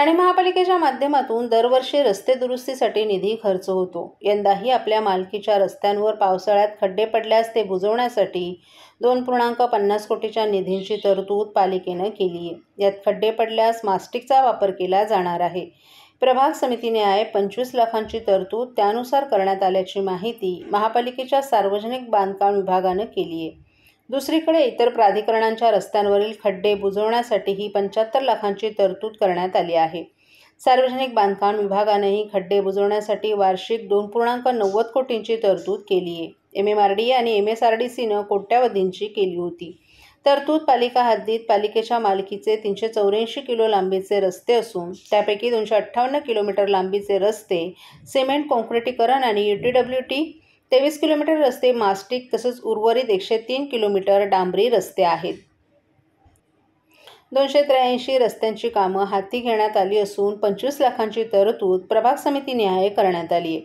ठाणे महापालिकेच्या माध्यमातून दरवर्षी रस्ते दुरुस्तीसाठी निधी खर्च होतो। यंदाही आपल्या मालकीच्या रस्त्यांवर पावसाळ्यात खड्डे पडल्यास ते बुजवण्यासाठी 2.50 कोटीच्या निधीची तरतूद पालिकेनं केली आहे। यात खड्डे पडल्यास मास्टिकचा वापर केला जाणार आहे। प्रभाग समितीने 25 लाखांची तरतूद त्यानुसार करण्यात आल्याची माहिती महापालिकेच्या सार्वजनिक बांधकाम विभागानं केली आहे। दुसरीकडे इतर प्राधिकरणांच्या रस्त्यांवरील खड्डे बुजवण्यासाठीही 75 लाखांची तरतूद करण्यात आली आहे। सार्वजनिक बांधकाम विभागानेही खड्डे बुजवण्यासाठी वार्षिक 2.90 कोटींची तरतूद केली आहे। MMRDA आणि MSRDCनं कोट्यावधींची केली होती। तरतूद पालिका हद्दीत पालिकेच्या मालकीचे 384 किलो लांबीचे रस्ते असून त्यापैकी 258 किलोमीटर लांबीचे रस्ते सिमेंट काँक्रिटीकरण आणि UTWT, 23 किलोमीटर रस्ते मास्टिक तसंच उर्वरित 103 किलोमीटर डांबरी रस्ते आहेत। 283 रस्त्यांची कामं हाती घेण्यात आली असून 25 लाखांची तरतूद प्रभाग समितीने करण्यात आली आहे।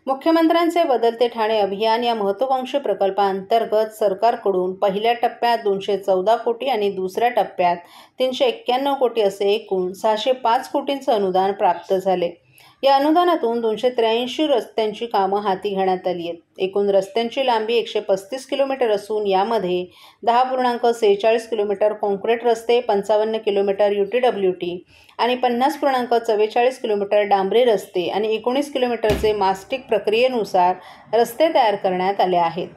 मुख्यमंत्र्यांचे बदलते ठाणे अभियान या महत्त्वाकांक्षी प्रकल्पाअंतर्गत सरकारकडून पहिल्या टप्प्यात 214 कोटी आणि दुसऱ्या टप्प्यात 391 कोटी असे एकूण 605 कोटींचं अनुदान प्राप्त झाले। या अनुदानातून 283 रस्त्यांची कामं हाती घेण्यात आली आहेत। एकूण रस्त्यांची लांबी 135 किलोमीटर असून यामध्ये 10.46 किलोमीटर काँक्रीट रस्ते, 55 किलोमीटर UTWT आणि 50.44 किलोमीटर डांबरी रस्ते आणि 19 किलोमीटरचे मास्टिक प्रक्रियेनुसार रस्ते तयार करण्यात आले आहेत।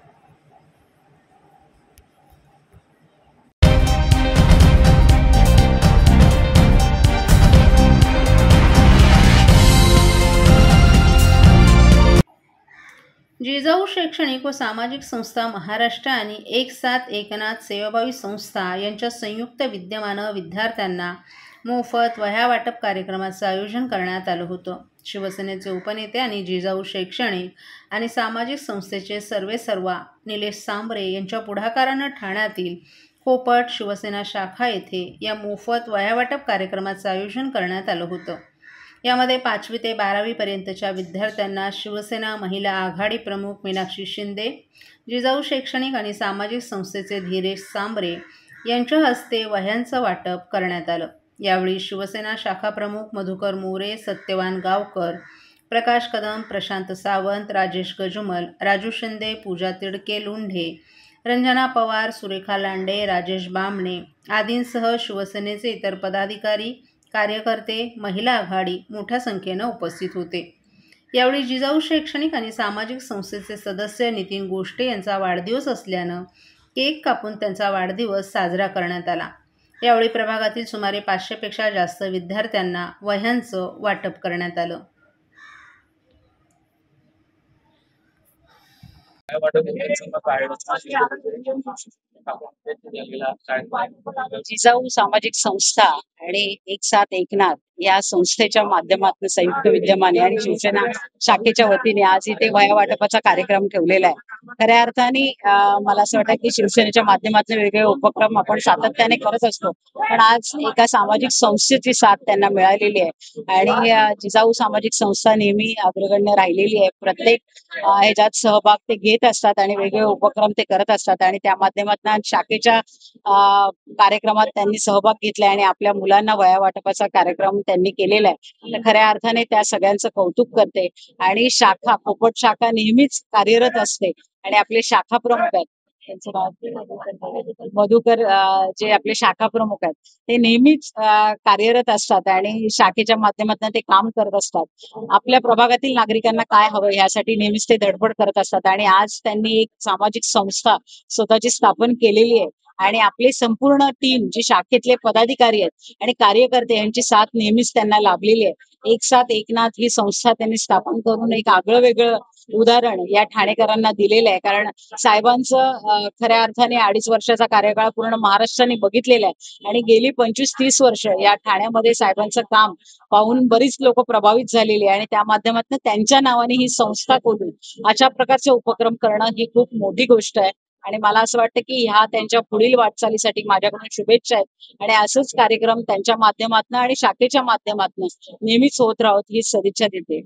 जिजाऊ शैक्षणिक व सामाजिक संस्था महाराष्ट्र आणि एक साथ एकनाथ सेवाभावी संस्था यांच्या संयुक्त विद्यमानं विद्यार्थ्यांना मोफत वह्या वाटप कार्यक्रमाचं आयोजन करण्यात आलं होतं। शिवसेनेचे उपनेते आणि जिजाऊ शैक्षणिक आणि सामाजिक संस्थेचे सर्वेसर्वा निलेश सांबरे यांच्या पुढाकारानं ठाण्यातील कोपट शिवसेना शाखा येथे या मोफत वह्या वाटप कार्यक्रमाचं आयोजन करण्यात आलं होतं। यामध्ये 5वी ते 12वी पर्यंतच्या विद्यार्थ्यांना शिवसेना महिला आघाडी प्रमुख मीनाक्षी शिंदे, जिजाऊ शैक्षणिक आणि सामाजिक संस्थेचे धीरेश सांबरे यांच्या हस्ते वह्यांचं वाटप करण्यात आलं। यावेळी शिवसेना शाखा प्रमुख मधुकर मोरे, सत्यवान गावकर, प्रकाश कदम, प्रशांत सावंत, राजेश गजुमल, राजू शिंदे, पूजा तिडके लुंढे, रंजना पवार, सुरेखा लांडे, राजेश बामणे आदींसह शिवसेनेचे इतर पदाधिकारी, कार्यकर्ते, महिला आघाडी मोठ्या संख्येनं उपस्थित होते। यावेळी जिजाऊ शैक्षणिक आणि सामाजिक संस्थेचे सदस्य नितीन गोष्टे यांचा वाढदिवस असल्यानं केक कापून त्यांचा वाढदिवस साजरा करण्यात आला। यावेळी प्रभागातील सुमारे 500 पेक्षा जास्त विद्यार्थ्यांना वह्यांचं वाटप करण्यात आलं। जिजाऊ सामाजिक संस्था आणि एक साथ एकनाथ या संस्थेच्या माध्यमातून संयुक्त विद्यमाने आणि शिवसेना शाखेच्या वतीने आज इथे वह्या वाटपाचा कार्यक्रम ठेवलेला आहे। खऱ्या अर्थाने मला असं वाटतं की शिवसेनेच्या माध्यमातून वेगवेगळे उपक्रम आपण सातत्याने करत असतो, पण आज एका सामाजिक संस्थेची साथ त्यांना मिळालेली आहे आणि जिजाऊ सामाजिक संस्था नेहमी अग्रगण्य राहिलेली आहे। प्रत्येक ह्याच्यात सहभाग ते घेत असतात आणि वेगवेगळे उपक्रम ते करत असतात आणि त्या माध्यमातून शाखेच्या कार्यक्रमात त्यांनी सहभाग घेतलाय आणि आपल्या मुलांना वह्या वाटपाचा कार्यक्रम त्यांनी केलेला आहे। तर खऱ्या अर्थाने त्या सगळ्यांचं कौतुक करते आणि शाखा कोपट शाखा नेहमीच कार्यरत असते आणि आपले शाखा प्रमुख आहेत त्यांचं नाव मधुकर जे आपले शाखा प्रमुख आहेत ते नेहमीच कार्यरत असतात आणि शाखेच्या माध्यमातून ते काम करत असतात। आपल्या प्रभागातील नागरिकांना काय हवं यासाठी नेहमीच ते धडपड करत असतात आणि आज त्यांनी एक सामाजिक संस्था स्वतःची स्थापन केलेली आहे आणि आपली संपूर्ण टीम जी शाखेतले पदाधिकारी आहेत आणि कार्यकर्ते यांची साथ नेहमीच त्यांना लाभलेली आहे। एक साथ एकनाथ ही संस्था त्यांनी स्थापन करून एक आगळं वेगळं उदाहरण या ठाणेकरांना दिलेलं आहे। कारण साहेबांचं खऱ्या अर्थाने 2.5 वर्षाचा कार्यकाळ पूर्ण महाराष्ट्राने बघितलेला आहे आणि गेली 25-30 वर्ष या ठाण्यामध्ये साहेबांचं काम पाहून बरीच लोक प्रभावित झालेली आहे आणि त्या माध्यमातून त्यांच्या नावाने ही संस्था खोलून अशा प्रकारचे उपक्रम करणं ही खूप मोठी गोष्ट आहे आणि मला असं वाटतं की ह्या त्यांच्या पुढील वाटचालीसाठी माझ्याकडून शुभेच्छा आहेत आणि असंच कार्यक्रम त्यांच्या माध्यमातून आणि शाखेच्या माध्यमातून नेहमीच होत राहत ही सदिच्छा देते।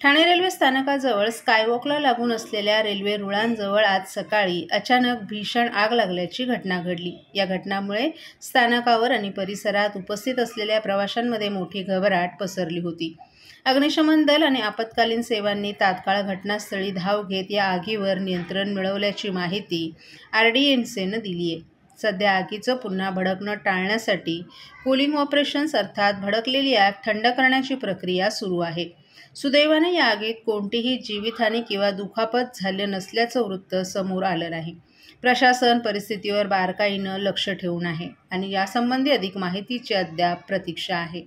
ठाणे रेल्वे स्थानकाजवळ स्कायवॉकला लागून असलेल्या रेल्वे रुळांजवळ आज सकाळी अचानक भीषण आग लागल्याची घटना घडली. या घटनामुळे स्थानकावर आणि परिसरात उपस्थित असलेल्या प्रवाशांमध्ये मोठी घबराट पसरली होती. अग्निशमन दल आणि आपत्कालीन सेवांनी तात्काळ घटनास्थळी धाव घेत या आगीवर नियंत्रण मिळवल्याची माहिती RDMCनं दिली आहे. सध्या आगीचं पुन्हा भडकणं टाळण्यासाठी कूलिंग ऑपरेशन्स अर्थात भडकलेली आग थंड करण्याची प्रक्रिया सुरू आहे. सुदैवाने या आगीत कोणतीही जीवितहानी किंवा दुखापत झालं नसल्याचं वृत्त समोर आलं नाही. प्रशासन परिस्थितीवर बारकाईनं लक्ष ठेवून आहे आणि यासंबंधी अधिक माहितीची अद्याप प्रतीक्षा आहे.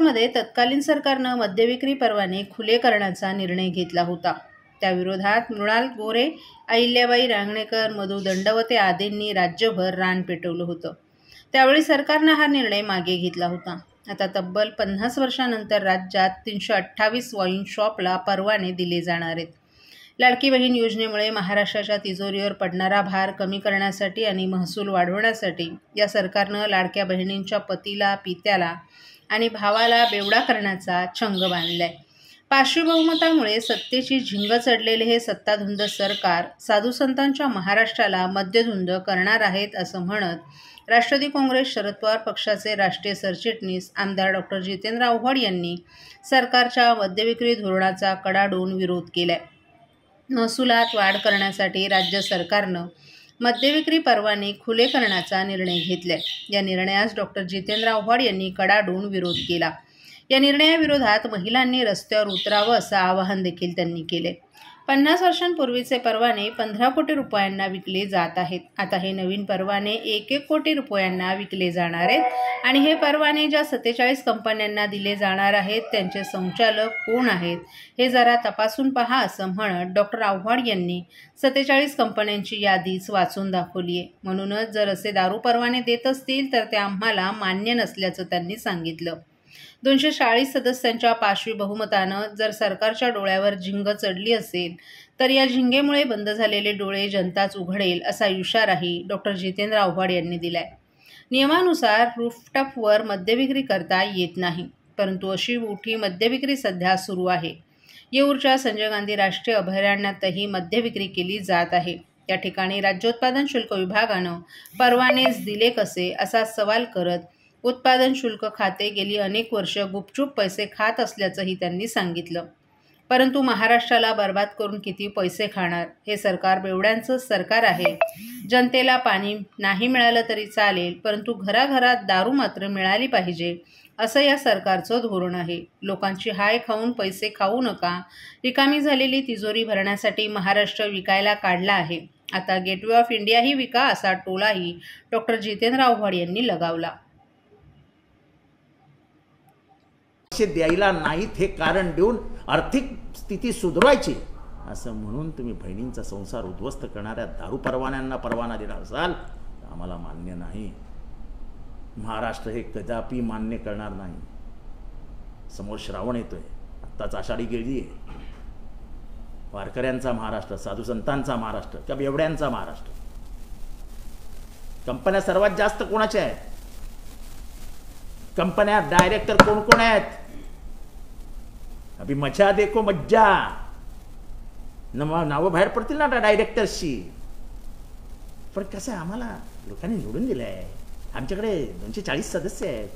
मध्ये तत्कालीन सरकारनं मद्यविक्री परवाने खुले करण्याचा निर्णय घेतला होता. त्याविरोधात मृणाल गोरे, अहिल्याबाई रांगणेकर, मधु दंडवते आदींनी राज्यभर रान पेटवलं होतं. त्यावेळी सरकारनं हा निर्णय मागे घेतला होता. आता तब्बल 50 वर्षांनंतर राज्यात 328 वाईन शॉपला परवाने दिले जाणार आहेत. लाडकी बहीण योजनेमुळे महाराष्ट्राच्या तिजोरीवर पडणारा भार कमी करण्यासाठी आणि महसूल वाढवण्यासाठी या सरकारनं लाडक्या बहिणींच्या पतीला, पित्याला आणि भावाला बेवडा करण्याचा छंग बांधलाय. पाशवी बहुमतामुळे सत्तेची झिंग चढलेले हे सत्ताधुंद सरकार साधुसंतांच्या महाराष्ट्राला मद्यधुंद करणार आहेत असं म्हणत राष्ट्रवादी काँग्रेस शरद पवार पक्षाचे राष्ट्रीय सरचिटणीस आमदार डॉ. जितेंद्र आव्हाड यांनी सरकारच्या मद्यविक्री धोरणाचा कडाडून विरोध केलाय. महसुलात वाढ करण्यासाठी राज्य सरकारनं मद्यविक्री परवाने खुले करण्याचा निर्णय घेतलाय. या निर्णयास डॉ. जितेंद्र आव्हाड यांनी कडाडून विरोध केला. या निर्णयाविरोधात महिलांनी रस्त्यावर उतरावं असं आवाहन देखील त्यांनी केले. 50 वर्षांपूर्वीचे परवाने 15 कोटी रुपयांना विकले जात आहेत. आता हे नवीन परवाने 1-1 कोटी रुपयांना विकले जाणार आहेत आणि हे परवाने ज्या 47 कंपन्यांना दिले जाणार आहेत त्यांचे संचालक कोण आहेत हे जरा तपासून पहा असं म्हणत डॉ. आव्हाड यांनी 47 कंपन्यांची यादीच वाचून दाखवली आहे. म्हणूनच जर असे दारू परवाने देत असतील तर ते आम्हाला मान्य नसल्याचं त्यांनी सांगितलं. 240 सदस्यांच्या पाशवी बहुमतानं जर सरकारच्या डोळ्यावर झिंग चढली असेल तर या झिंगेमुळे बंद झालेले डोळे जनताच उघडेल असा इशाराही डॉ. जितेंद्र आव्हाड यांनी दिलाय. नियमानुसार रूफटॉपवर मद्यविक्री करता येत नाही, परंतु अशी मोठी मद्यविक्री सध्या सुरू आहे. येऊरच्या संजय गांधी राष्ट्रीय अभयारण्यातही मद्यविक्री केली जात आहे. या ठिकाणी राज्य उत्पादन शुल्क विभागानं परवानेच दिले कसे असा सवाल करत उत्पादन शुल्क खाते गेली अनेक वर्ष गुपचूप पैसे खात असल्याचंही त्यांनी सांगितलं. परंतु महाराष्ट्राला बर्बाद करून किती पैसे खाणार? हे सरकार बेवड्यांचं सरकार आहे. जनतेला पाणी नाही मिळालं तरी चालेल, परंतु घराघरात दारू मात्र मिळाली पाहिजे असं या सरकारचं धोरण आहे. लोकांची हाय खाऊन पैसे खाऊ नका. रिकामी झालेली तिजोरी भरण्यासाठी महाराष्ट्र विकायला काढला आहे. आता गेटवे ऑफ इंडियाही विका असा टोलाही डॉ. जितेंद्र आव्हाड यांनी लगावला. द्यायला नाहीत हे कारण देऊन आर्थिक स्थिती सुधारायची असं म्हणून तुम्ही बहिणींचा संसार उद्ध्वस्त करणाऱ्या दारू परवान्यांना परवाना देणार असाल तर आम्हाला मान्य नाही. महाराष्ट्र हे कदापि मान्य करणार नाही. समोर श्रावण येतोय, आत्ताच आषाढी गेली आहे. वारकऱ्यांचा महाराष्ट्र, साधुसंतांचा महाराष्ट्र का बेवड्यांचा महाराष्ट्र? कंपन्या सर्वात जास्त कोणाच्या आहेत? कंपन्या डायरेक्टर कोण कोण आहेत? अभी मजा देखो मज्जा नावं बाहेर पडतील ना डायरेक्टर्सची. पण कसं आम्हाला लोकांनी निवडून दिलं आहे. आमच्याकडे 240 सदस्य आहेत.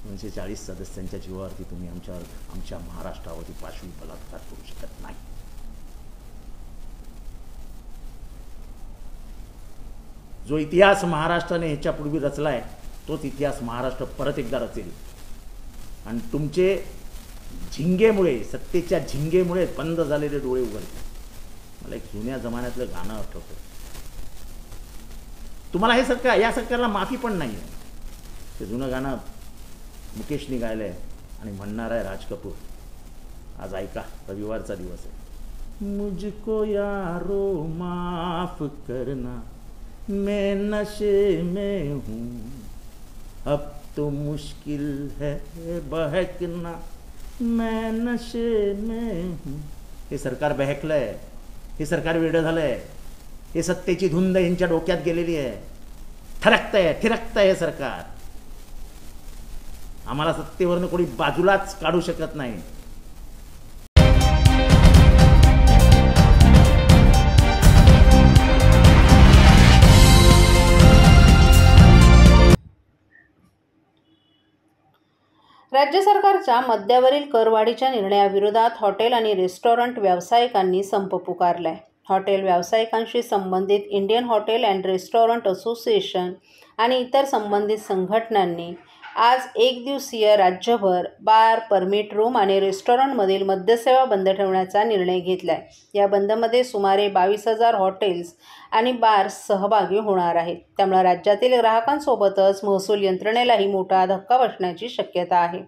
240 सदस्यांच्या जीवावरती तुम्ही आमच्या महाराष्ट्रावरती पाशवी बलात्कार करू शकत नाही. जो इतिहास महाराष्ट्राने ह्याच्यापूर्वी रचलाय तोच इतिहास महाराष्ट्र परत एकदा रचेल. आणि तुमचे झिंगेमुळे, सत्तेच्या झिंगेमुळे बंद झालेले डोळे उघडतील. मला एक जुन्या जमान्यातलं गाणं आठवतं. तुम्हाला हे सरकार, या सरकारला माफी पण नाही आहे. ते जुनं गाणं मुकेशनी गायलं आहे आणि म्हणणार आहे राज कपूर. आज ऐका, रविवारचा दिवस आहे. मुझको यारो माफ करना, मैं नशे में हूँ, अब तो मुश्किल है बहकना, मैं नशे में हूँ. हे सरकार बहकलंय. हे सरकार वेडं झालंय, हे सत्तेची धुंद यांच्या डोक्यात गेलेली आहे, थिरकतंय हे सरकार. आम्हाला सत्तेवरनं कोणी बाजूलाच काढू शकत नाही. राज्य सरकारच्या मद्यावरील करवाढीच्या निर्णयाविरोधात हॉटेल आणि रेस्टॉरंट व्यावसायिकांनी संप पुकारलाय. हॉटेल व्यावसायिकांशी संबंधित Indian hotel and restaurant association आणि इतर संबंधित संघटनांनी आज एक दिवसीय राज्यभर बार, परमिट रूम आणि रेस्टॉरंटमधील मद्यसेवा बंद ठेवण्याचा निर्णय घेतलाय. या बंदमध्ये सुमारे 22,000 हॉटेल्स आणि बार्स सहभागी होणार आहेत. त्यामुळे राज्यातील ग्राहकांसोबतच महसूल यंत्रणेलाही मोठा धक्का बसण्याची शक्यता आहे.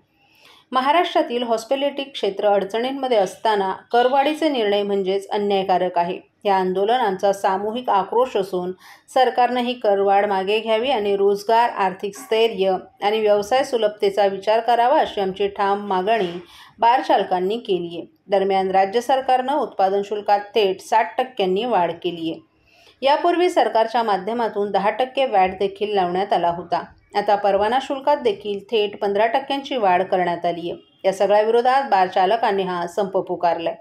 महाराष्ट्रातील हॉस्पिटॅलिटी क्षेत्र अडचणींमध्ये असताना करवाढीचे निर्णय म्हणजेच अन्यायकारक आहे. हे आंदोलन आमचा सामूहिक आक्रोश असून सरकारनं ही करवाढ मागे घ्यावी आणि रोजगार, आर्थिक स्थैर्य आणि व्यवसाय सुलभतेचा विचार करावा अशी आमची ठाम मागणी बार चालकांनी केली आहे. दरम्यान राज्य सरकारनं उत्पादन शुल्कात थेट 60% वाढ केली आहे. यापूर्वी सरकारच्या माध्यमातून 10% वॅट देखील लावण्यात आला होता. आता परवाना शुल्कात देखील थेट 15% वाढ करण्यात आली आहे. या सगळ्या विरोधात बार चालकांनी हा संप पुकारलाय.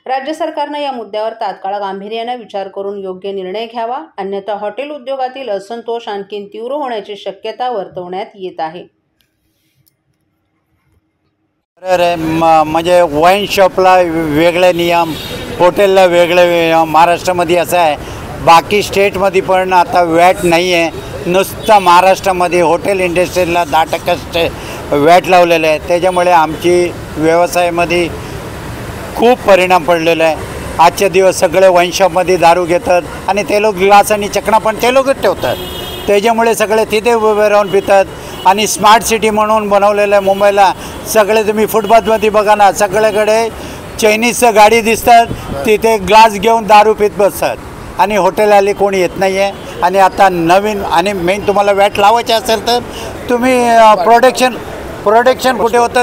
राज्य सरकारनं या मुद्द्यावर तात्काळ गांभीर्याने विचार करून योग्य निर्णय घ्यावा, अन्यथा हॉटेल उद्योगातील असंतोष आणखी तीव्र होण्याची शक्यता वर्तवण्यात येत आहे. म्हणजे वाईन शॉपला वेगळे नियम, हॉटेलला वेगळे नियम. महाराष्ट्रामध्ये असं आहे, बाकी स्टेटमध्ये पण आता वॅट नाही आहे. नुसतं महाराष्ट्रामध्ये हॉटेल इंडस्ट्रीला 10% वॅट लावलेलं आहे. त्याच्यामुळे आमची व्यवसायामध्ये खूप परिणाम पडलेला आहे. आजचे दिवस सगळे वाईन शॉपमध्ये दारू घेतात आणि ते लोक ग्लास आणि चकणा पण ते लोकच ठेवतात. त्याच्यामुळे सगळे तिथे उभे राहून पितात. आणि स्मार्ट सिटी म्हणून बनवलेलं आहे मुंबईला. सगळे तुम्ही फुटपाथमध्ये बघा ना, सगळीकडे चायनीजचं गाडी दिसतात, तिथे ग्लास घेऊन दारू पित बसतात आणि हॉटेलवाले कोणी येत नाही आहे. आणि आता नवीन आणि मेन तुम्हाला वॅट लावायचे असेल तर तुम्ही प्रोडक्शन कुठे होतं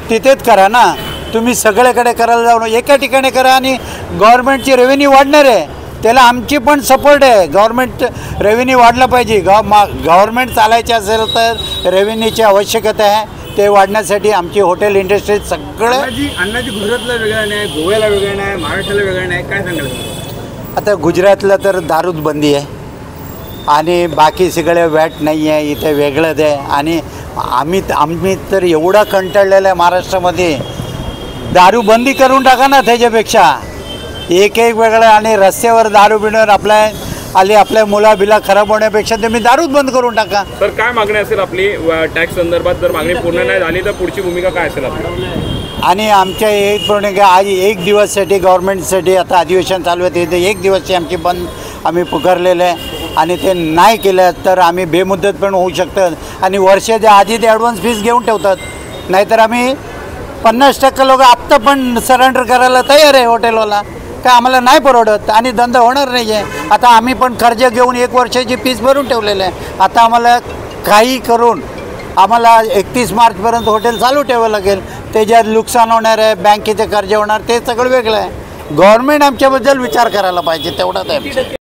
तिथेच करा ना. तुम्ही सगळीकडे करायला जाऊन एका ठिकाणी करा आणि गव्हर्नमेंटची रेव्हेन्यू वाढणार आहे. त्याला आमची पण सपोर्ट आहे. गव्हर्नमेंट रेव्हेन्यू वाढला पाहिजे. गव्हर्नमेंट चालायचे असेल तर रेव्हेन्यूची आवश्यकता आहे. ते वाढण्यासाठी आमची हॉटेल इंडस्ट्री सगळं अन्नाची गुजरातला वेगळा नाही, गोव्याला वेगळा नाही, महाराष्ट्राला वेगळा नाही, काय सांगाल? आता गुजरातला तर दारूच बंदी आहे आणि बाकी सगळे वॅट नाही आहे, इथे वेगळंच आहे. आणि आम्ही तर एवढा कंटाळलेला आहे महाराष्ट्रामध्ये. दारू बंदी करून टाका ना. त्याच्यापेक्षा एक वेगळं आणि रस्त्यावर दारू पिणं आपल्या मुलाबिला खराब होण्यापेक्षा तुम्ही दारूच बंद करून टाका. तर काय मागणी असेल आपली टॅक्स संदर्भात? जर मागणी पूर्ण नाही झाली तर पुढची भूमिका काय असेल आपली? आणि आमच्या एक भूमिका आज एक दिवससाठी गव्हर्नमेंटसाठी आता अधिवेशन चालू आहे, ते एक दिवसची आमची बंद आम्ही पुकारलेलं आहे. आणि ते नाही केलं तर आम्ही बेमुदत पण होऊ शकतात. आणि वर्षाच्या आधी ते ॲडव्हान्स फीस घेऊन ठेवतात. नाहीतर आम्ही 50% लोक आत्ता पण सरेंडर करायला तयार आहे हॉटेलवाला. काय आम्हाला नाही परवडत आणि धंदा होणार नाही आहे. आता आम्ही पण कर्ज घेऊन 1 वर्षाची फीस भरून ठेवलेलं आहे. आता आम्हाला काही करून आम्हाला 31 मार्चपर्यंत हॉटेल चालू ठेवावं लागेल. त्याच्यात नुकसान होणार आहे, बँकेचे कर्ज होणार, ते सगळं वेगळं आहे. गव्हर्नमेंट आमच्याबद्दल विचार करायला पाहिजे, तेवढाच आहे.